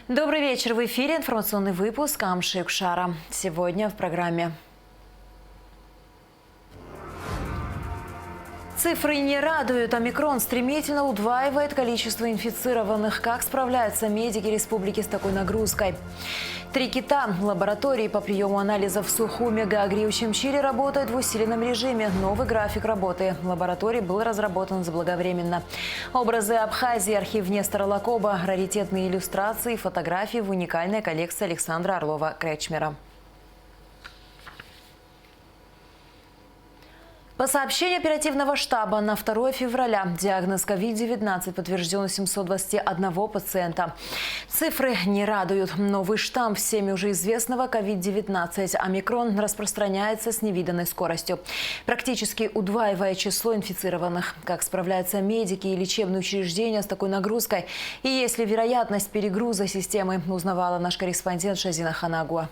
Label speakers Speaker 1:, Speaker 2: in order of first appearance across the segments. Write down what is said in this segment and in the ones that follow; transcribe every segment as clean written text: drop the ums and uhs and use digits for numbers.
Speaker 1: Добрый вечер. В эфире информационный выпуск Амши Кшара. Сегодня в программе. Цифры не радуют. Омикрон стремительно удваивает количество инфицированных. Как справляются медики республики с такой нагрузкой? 3 кита. Лаборатории по приему анализов в Сухуми, Гагре и Учимчире работают в усиленном режиме. Новый график работы лабораторий был разработан заблаговременно. Образы Абхазии, архив Нестора Лакоба, раритетные иллюстрации, фотографии в уникальной коллекции Александра Орлова-Кречмера. По сообщению оперативного штаба, на 2 февраля диагноз COVID-19 подтвержден у 721 пациента. Цифры не радуют. Новый штамм всеми уже известного COVID-19 омикрон распространяется с невиданной скоростью, практически удваивая число инфицированных. Как справляются медики и лечебные учреждения с такой нагрузкой? И есть ли вероятность перегруза системы, узнавала наш корреспондент Шазина Ханагуа.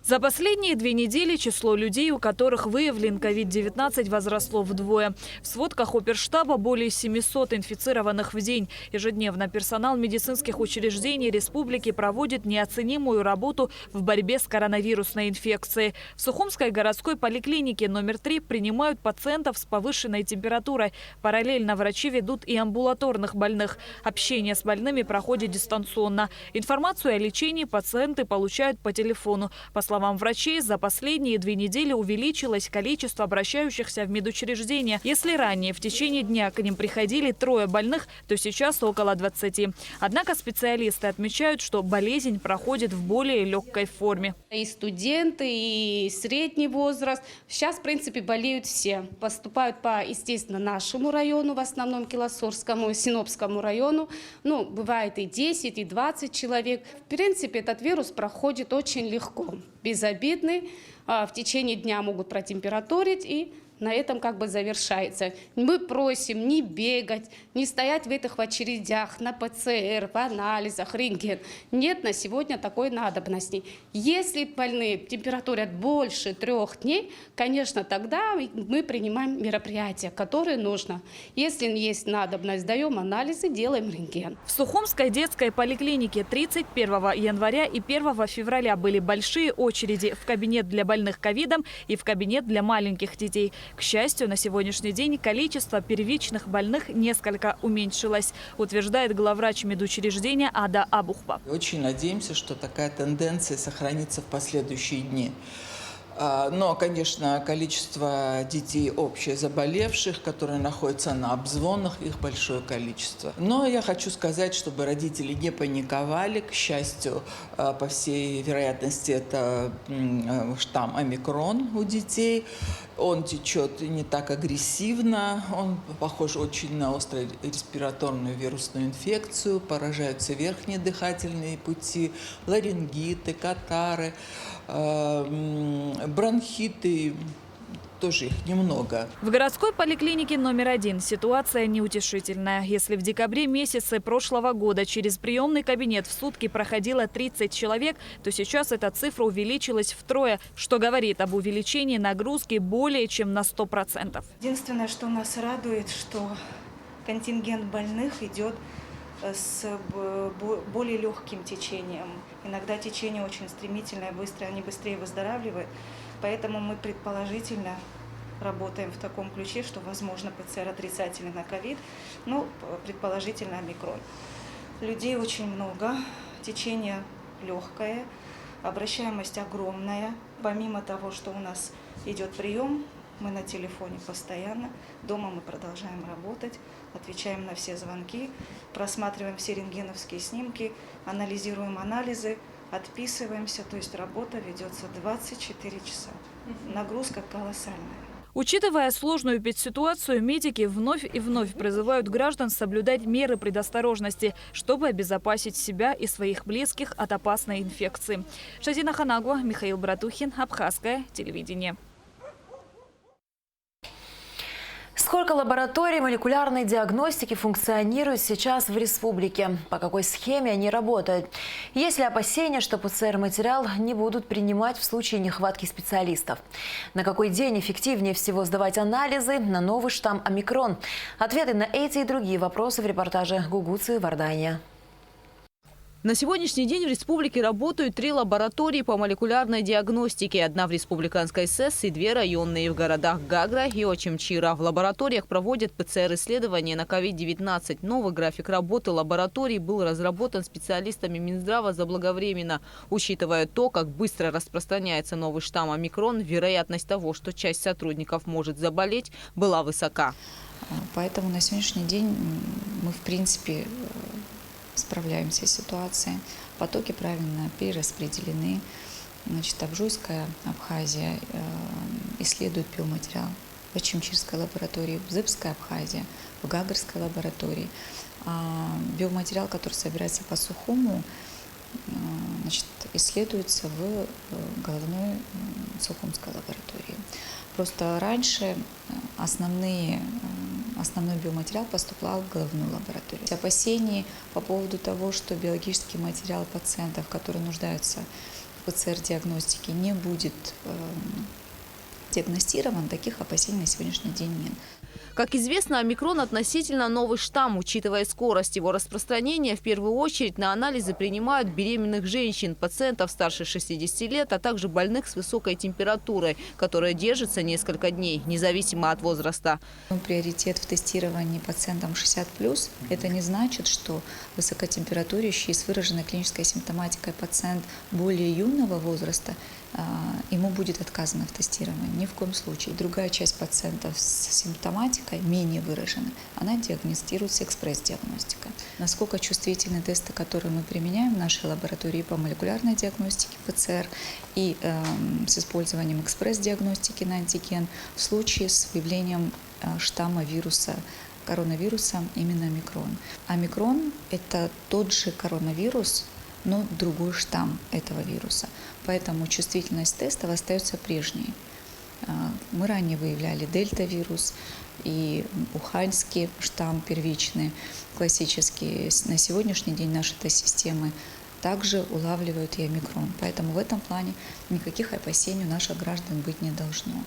Speaker 2: За последние 2 недели число людей, у которых выявлен COVID-19, возросло вдвое. В сводках оперштаба более 700 инфицированных в день. Ежедневно персонал медицинских учреждений республики проводит неоценимую работу в борьбе с коронавирусной инфекцией. В Сухумской городской поликлинике номер 3 принимают пациентов с повышенной температурой. Параллельно врачи ведут и амбулаторных больных. Общение с больными проходит дистанционно. Информацию о лечении пациенты получают по телефону. По словам врачей, за последние 2 недели увеличилось количество обращающихся в медучреждения. Если ранее в течение дня к ним приходили 3 больных, то сейчас около 20. Однако специалисты отмечают, что болезнь проходит в более легкой форме.
Speaker 3: И студенты, и средний возраст. Сейчас, в принципе, болеют все. Поступают по, естественно, нашему району, в основном Килосорскому, Синопскому району. Ну, бывает и 10, и 20 человек. В принципе, этот вирус проходит очень легко. Безобидный, в течение дня могут протемпературить и на этом как бы завершается. Мы просим не бегать, не стоять в этих очередях на ПЦР, в анализах, рентген. Нет на сегодня такой надобности. Если больные температурят больше 3 дней, конечно, тогда мы принимаем мероприятия, которые нужно. Если есть надобность, даем анализы, делаем рентген.
Speaker 2: В Сухумской детской поликлинике 31 января и 1 февраля были большие очереди в кабинет для больных ковидом и в кабинет для маленьких детей. К счастью, на сегодняшний день количество первичных больных несколько уменьшилось, утверждает главврач медучреждения Ада Абухба.
Speaker 4: Очень надеемся, что такая тенденция сохранится в последующие дни. Но, конечно, количество детей общее заболевших, которые находятся на обзвонах, их большое количество. Но я хочу сказать, чтобы родители не паниковали. К счастью, по всей вероятности, это штамм омикрон у детей. Он течет не так агрессивно, он похож очень на острую респираторную вирусную инфекцию, поражаются верхние дыхательные пути, ларингиты, катары, бронхиты, тоже их немного.
Speaker 2: В городской поликлинике номер 1 ситуация неутешительная. Если в декабре месяце прошлого года через приемный кабинет в сутки проходило 30 человек, то сейчас эта цифра увеличилась втрое, что говорит об увеличении нагрузки более чем на 100%.
Speaker 5: Единственное, что нас радует, что контингент больных идет с более легким течением. Иногда течение очень стремительное, быстрое, они быстрее выздоравливают. Поэтому мы предположительно работаем в таком ключе, что возможно ПЦР отрицательный на ковид, но предположительно омикрон. Людей очень много, течение легкое, обращаемость огромная. Помимо того, что у нас идет прием, мы на телефоне постоянно, дома мы продолжаем работать, отвечаем на все звонки, просматриваем все рентгеновские снимки, анализируем анализы, отписываемся, то есть работа ведется 24 часа. Нагрузка колоссальная.
Speaker 2: Учитывая сложную ситуацию, медики вновь и вновь призывают граждан соблюдать меры предосторожности, чтобы обезопасить себя и своих близких от опасной инфекции. Шазина Ханагуа, Михаил Братухин, Абхазское телевидение.
Speaker 1: Сколько лабораторий молекулярной диагностики функционирует сейчас в республике? По какой схеме они работают? Есть ли опасения, что ПЦР-материал не будут принимать в случае нехватки специалистов? На какой день эффективнее всего сдавать анализы на новый штамм омикрон? Ответы на эти и другие вопросы в репортаже Гугуцы Вардания.
Speaker 2: На сегодняшний день в республике работают 3 лаборатории по молекулярной диагностике. 1 в республиканской СЭС и 2 районные в городах Гагра и Очимчира. В лабораториях проводят ПЦР-исследования на COVID-19. Новый график работы лабораторий был разработан специалистами Минздрава заблаговременно. Учитывая то, как быстро распространяется новый штамм омикрон, вероятность того, что часть сотрудников может заболеть, была высока.
Speaker 6: Поэтому на сегодняшний день мы, в принципе, справляемся с ситуацией. Потоки правильно перераспределены. Значит, Абжуйская Абхазия исследует биоматериал в Очимчирской лаборатории, в Зыбской Абхазии, в Гагарской лаборатории. Биоматериал, который собирается по сухому, значит, исследуется в головной Сухумской лаборатории. Просто раньше основной биоматериал поступал в головную лабораторию. Опасений по поводу того, что биологический материал пациентов, которые нуждаются в ПЦР-диагностике, не будет диагностирован, таких опасений на сегодняшний день нет.
Speaker 2: Как известно, омикрон относительно новый штамм. Учитывая скорость его распространения, в первую очередь на анализы принимают беременных женщин, пациентов старше 60 лет, а также больных с высокой температурой, которая держится несколько дней, независимо от возраста.
Speaker 6: Приоритет в тестировании пациентам 60+. Это не значит, что высокотемпературящий с выраженной клинической симптоматикой пациент более юного возраста, ему будет отказано в тестировании. Ни в коем случае. Другая часть пациентов с симптоматикой, менее выраженной, она диагностируется экспресс-диагностикой. Насколько чувствительны тесты, которые мы применяем в нашей лаборатории по молекулярной диагностике ПЦР и с использованием экспресс-диагностики на антиген в случае с выявлением штамма вируса, коронавируса, именно омикрон. Омикрон – это тот же коронавирус, но другой штамм этого вируса. Поэтому чувствительность тестов остается прежней. Мы ранее выявляли дельта-вирус и уханьский штамм первичный, классический. На сегодняшний день наши тест-системы также улавливают и омикрон. Поэтому в этом плане никаких опасений у наших граждан быть не должно.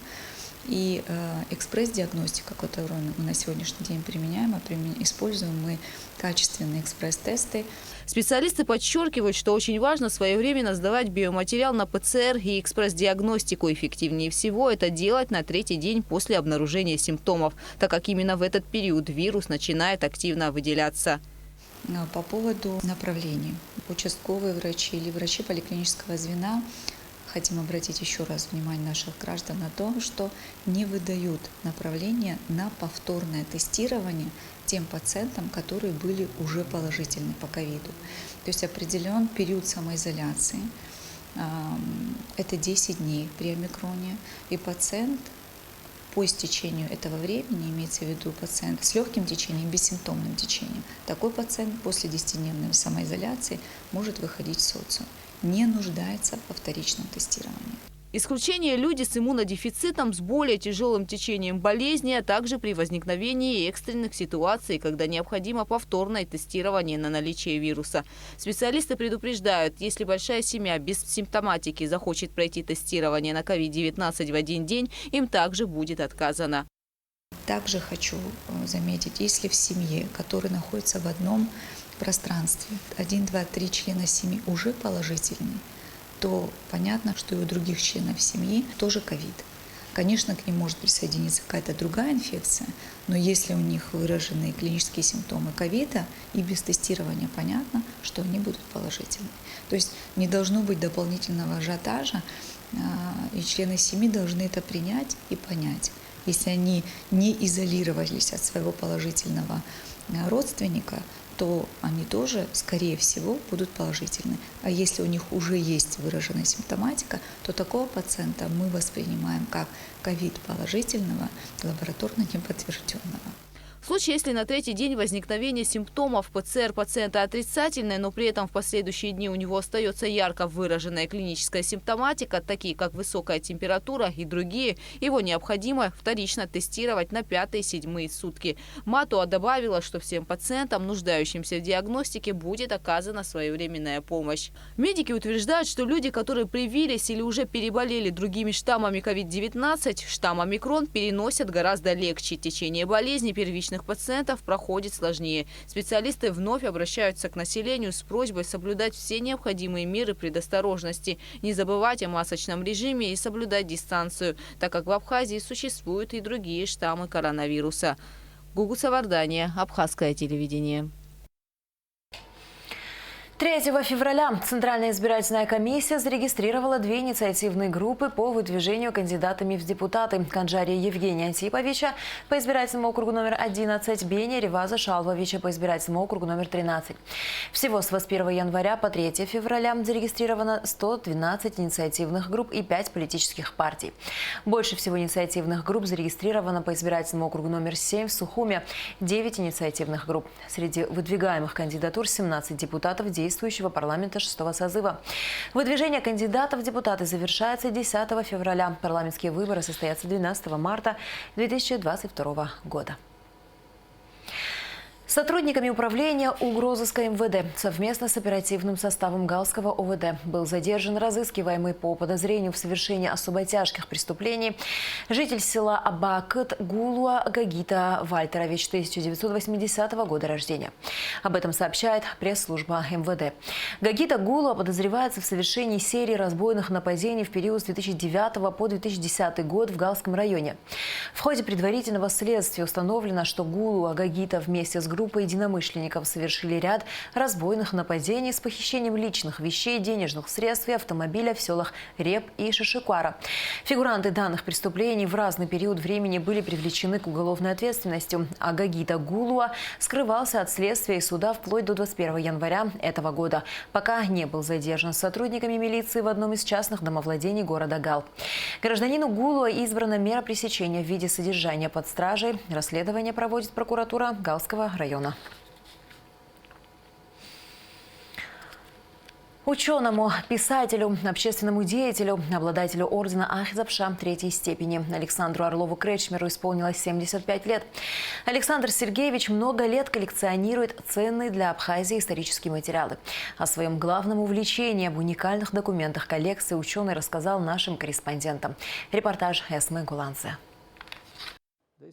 Speaker 6: И экспресс-диагностика, которую мы на сегодняшний день применяем, используем мы качественные экспресс-тесты.
Speaker 2: Специалисты подчеркивают, что очень важно своевременно сдавать биоматериал на ПЦР и экспресс-диагностику. Эффективнее всего это делать на 3-й день после обнаружения симптомов, так как именно в этот период вирус начинает активно выделяться.
Speaker 6: По поводу направлений. Участковые врачи или врачи поликлинического звена хотим обратить еще раз внимание наших граждан на то, что не выдают направление на повторное тестирование тем пациентам, которые были уже положительны по ковиду. То есть определен период самоизоляции, это 10 дней при омикроне, и пациент по истечению этого времени, имеется в виду пациент с легким течением, бессимптомным течением, такой пациент после 10-дневной самоизоляции может выходить в социум, не нуждается во вторичном тестировании.
Speaker 2: Исключение люди с иммунодефицитом, с более тяжелым течением болезни, а также при возникновении экстренных ситуаций, когда необходимо повторное тестирование на наличие вируса. Специалисты предупреждают, если большая семья без симптоматики захочет пройти тестирование на COVID-19 в один день, им также будет отказано.
Speaker 6: Также хочу заметить, если в семье, которая находится в одном пространстве, 1, 2, 3 члена семьи уже положительны, то понятно, что и у других членов семьи тоже ковид. Конечно, к ним может присоединиться какая-то другая инфекция, но если у них выраженные клинические симптомы ковида и без тестирования понятно, что они будут положительны. То есть не должно быть дополнительного ажиотажа, и члены семьи должны это принять и понять. Если они не изолировались от своего положительного родственника, то они тоже, скорее всего, будут положительны. А если у них уже есть выраженная симптоматика, то такого пациента мы воспринимаем как ковид положительного, лабораторно неподтвержденного.
Speaker 2: В случае, если на 3-й день возникновения симптомов ПЦР пациента отрицательное, но при этом в последующие дни у него остается ярко выраженная клиническая симптоматика, такие как высокая температура и другие, его необходимо вторично тестировать на 5-е и 7-е сутки. Матуа добавила, что всем пациентам, нуждающимся в диагностике, будет оказана своевременная помощь. Медики утверждают, что люди, которые привились или уже переболели другими штаммами COVID-19, штамм омикрон переносят гораздо легче. Течение болезни первичной
Speaker 7: обычных пациентов проходит сложнее. Специалисты вновь обращаются к населению с просьбой соблюдать все необходимые меры предосторожности, не забывать о масочном режиме и соблюдать дистанцию, так как в Абхазии существуют и другие штаммы коронавируса. Гугут Савардания, Абхазское телевидение.
Speaker 1: 3 февраля Центральная избирательная комиссия зарегистрировала 2 инициативные группы по выдвижению кандидатами в депутаты: Канджария Евгения Антиповича по избирательному округу номер 11, Бения Реваза Шалвовича по избирательному округу номер 13. Всего с 21 января по 3 февраля зарегистрировано 112 инициативных групп и 5 политических партий. Больше всего инициативных групп зарегистрировано по избирательному округу номер 7 в Сухуме – 9 инициативных групп. Среди выдвигаемых кандидатур 17 депутатов действующего парламента 6-го созыва. Выдвижение кандидатов в депутаты завершается 10 февраля. Парламентские выборы состоятся 12 марта 2022 года. Сотрудниками управления угрозыска МВД совместно с оперативным составом Галского ОВД был задержан разыскиваемый по подозрению в совершении особо тяжких преступлений житель села Абакыт Гулуа Гагита Вальтерович, 1980 года рождения. Об этом сообщает пресс-служба МВД. Гагита Гулуа подозревается в совершении серии разбойных нападений в период с 2009 по 2010 год в Галском районе. В ходе предварительного следствия установлено, что Гулуа Гагита вместе с группа единомышленников совершили ряд разбойных нападений с похищением личных вещей, денежных средств и автомобиля в селах Реп и Шишикуара. Фигуранты данных преступлений в разный период времени были привлечены к уголовной ответственности, а Гагита Гулуа скрывался от следствия и суда вплоть до 21 января этого года, пока не был задержан сотрудниками милиции в одном из частных домовладений города Гал. Гражданину Гулуа избрана мера пресечения в виде содержания под стражей. Расследование проводит прокуратура Галского района. Ученому, писателю, общественному деятелю, обладателю ордена Ахзапша 3-й степени Александру Орлову-Кречмеру исполнилось 75 лет. Александр Сергеевич много лет коллекционирует ценные для Абхазии исторические материалы. О своем главном увлечении, об уникальных документах коллекции ученый рассказал нашим корреспондентам. Репортаж Эсмы Гуланце.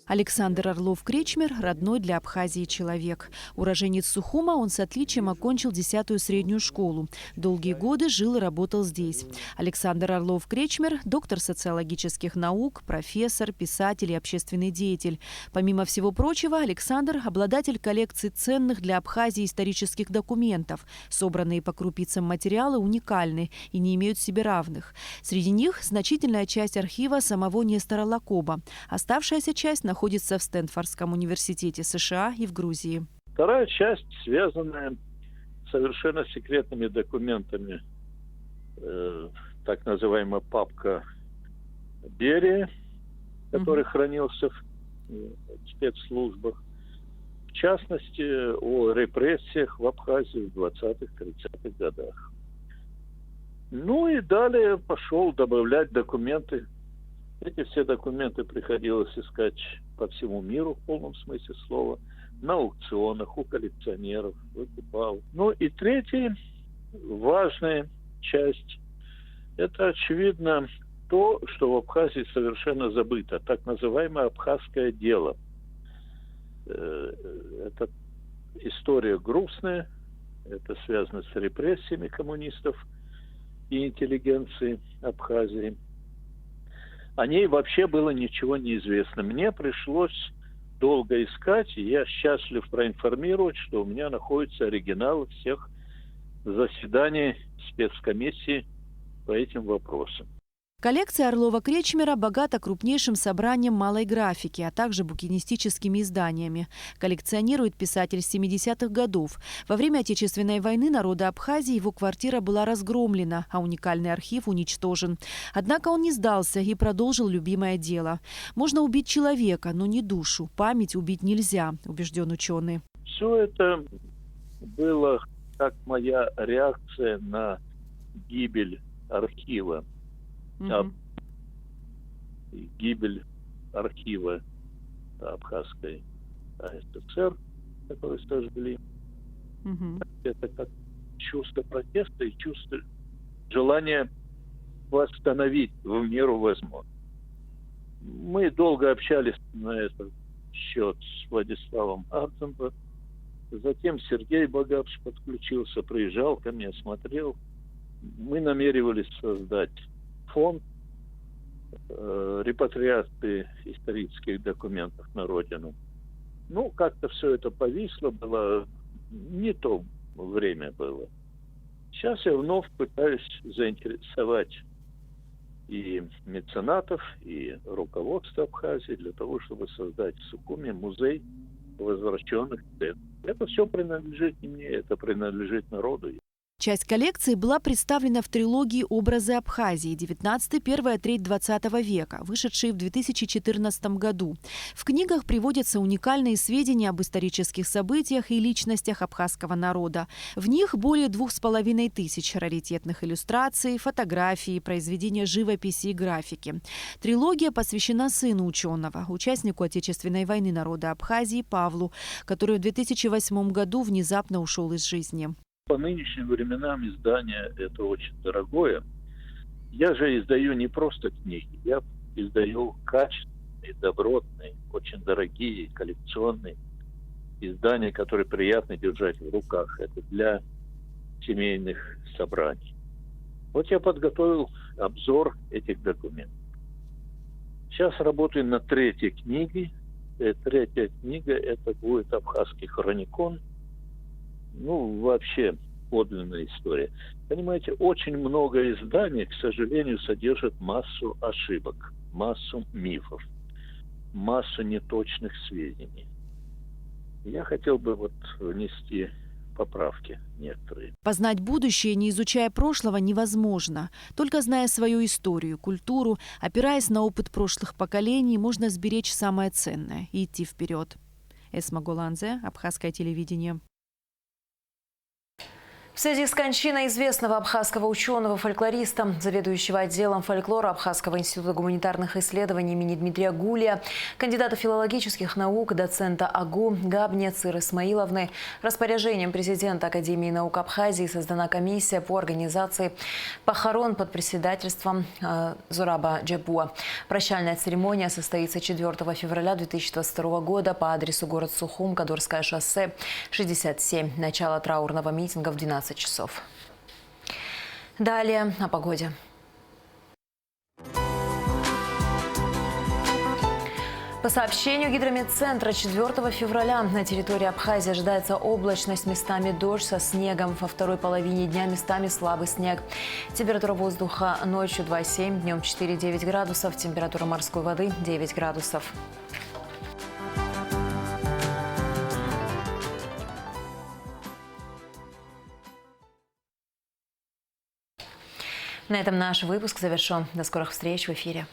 Speaker 2: Александр Орлов-Кречмер – родной для Абхазии человек. Уроженец Сухума, он с отличием окончил 10-ю среднюю школу. Долгие годы жил и работал здесь. Александр Орлов-Кречмер – доктор социологических наук, профессор, писатель и общественный деятель. Помимо всего прочего, Александр – обладатель коллекции ценных для Абхазии исторических документов. Собранные по крупицам материалы уникальны и не имеют себе равных. Среди них значительная часть архива самого Нестора Лакоба. Оставшаяся часть находится в Стэнфордском университете США и в Грузии.
Speaker 8: Вторая часть, связанная с совершенно секретными документами, так называемая папка Берия, который хранился в спецслужбах, в частности, о репрессиях в Абхазии в 20-30-х годах. Ну и далее пошел добавлять документы. Эти все документы приходилось искать по всему миру, в полном смысле слова, на аукционах, у коллекционеров, выкупал. Ну и третья важная часть – это, очевидно, то, что в Абхазии совершенно забыто, так называемое абхазское дело. Это история грустная, это связано с репрессиями коммунистов и интеллигенции Абхазии. О ней вообще было ничего не известно. Мне пришлось долго искать, и я счастлив проинформировать, что у меня находятся оригиналы всех заседаний спецкомиссии по этим вопросам.
Speaker 2: Коллекция Орлова-Кречмера богата крупнейшим собранием малой графики, а также букинистическими изданиями. Коллекционирует писатель 70-х годов. Во время Отечественной войны народа Абхазии его квартира была разгромлена, а уникальный архив уничтожен. Однако он не сдался и продолжил любимое дело. Можно убить человека, но не душу. Память убить нельзя, убежден ученый.
Speaker 8: Все это было как моя реакция на гибель архива. Гибель архива Абхазской АССР, который сожгли. Это как чувство протеста и чувство желания восстановить в меру возможно. Мы долго общались на эту счет с Владиславом Артембо. Затем Сергей Богапш подключился, приезжал ко мне, смотрел. Мы намеревались создать фонд репатриации исторических документов на родину. Ну, как-то все это повисло, было не то время было. Сейчас я вновь пытаюсь заинтересовать и меценатов, и руководство Абхазии для того, чтобы создать в Сухуми музей возвращенных цен. Это все принадлежит не мне, это принадлежит народу.
Speaker 9: Часть коллекции была представлена в трилогии «Образы Абхазии» 19-первая треть 20 века, вышедшей в 2014 году. В книгах приводятся уникальные сведения об исторических событиях и личностях абхазского народа. В них более 2500 раритетных иллюстраций, фотографий, произведения живописи и графики. Трилогия посвящена сыну ученого, участнику Отечественной войны народа Абхазии Павлу, который в 2008 году внезапно ушел из жизни.
Speaker 8: По нынешним временам издание это очень дорогое. Я же издаю не просто книги, я издаю качественные, добротные, очень дорогие, коллекционные издания, которые приятно держать в руках. Это для семейных собраний. Вот я подготовил обзор этих документов. Сейчас работаю над третьей книгой. Третья книга это будет абхазский хроникон. Ну, вообще подлинная история. Понимаете, очень много изданий, к сожалению, содержат массу ошибок, массу мифов, массу неточных сведений. Я хотел бы внести поправки некоторые.
Speaker 9: Познать будущее, не изучая прошлого, невозможно. Только зная свою историю, культуру, опираясь на опыт прошлых поколений, можно сберечь самое ценное и идти вперед. Эсма Голанзе, Абхазское телевидение.
Speaker 1: В связи с кончиной известного абхазского ученого-фольклориста, заведующего отделом фольклора Абхазского института гуманитарных исследований имени Дмитрия Гулия, кандидата филологических наук, доцента АГУ Габне Цир Исмаиловны, распоряжением президента Академии наук Абхазии создана комиссия по организации похорон под председательством Зураба Джабуа. Прощальная церемония состоится 4 февраля 2022 года по адресу город Сухум, Кадорское шоссе, 67. Начало траурного митинга в 12 часов. Далее о погоде. По сообщению Гидрометцентра, 4 февраля на территории Абхазии ожидается облачность, местами дождь со снегом. Во второй половине дня местами слабый снег. Температура воздуха ночью 2,7, днем 4,9 градусов. Температура морской воды 9 градусов. На этом наш выпуск завершен. До скорых встреч в эфире.